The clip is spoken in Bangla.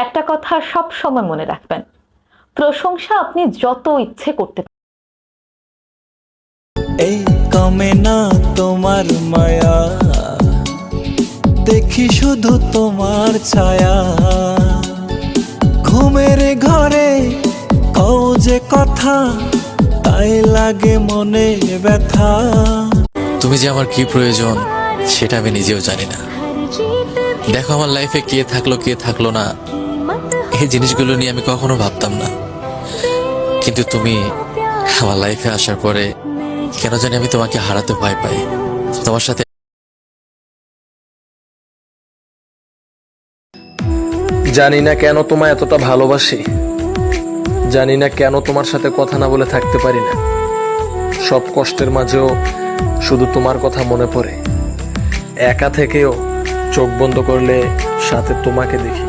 একটা কথা সব সময় মনে রাখবেন, প্রশংসা আপনি যত ইচ্ছে করতে পারেন। এই কমে না তোমার মায়া, দেখি শুধু তোমার ছায়া। ঘুমের ঘরে কও যে কথা, তাই লাগে মনে ব্যথা। তুমি যে আমার কি প্রয়োজন সেটা আমি নিজেও জানি না। দেখো আমার লাইফে কে থাকলো না, এই জিনিসগুলো নিয়ে আমি কখনো ভাবতাম না, কিন্তু তুমি আমার লাইফে আসার পরে কেন জানি আমি তোমাকে হারাতে ভয় পাই। তোমার সাথে জানি না কেন তোমায় এতটা ভালোবাসি, জানি না কেন তোমার সাথে কথা না বলে থাকতে পারি না। সব কষ্টের মাঝেও শুধু তোমার কথা মনে পড়ে। একা থেকেও চোখ বন্ধ করলে সাথে তোমাকে দেখি।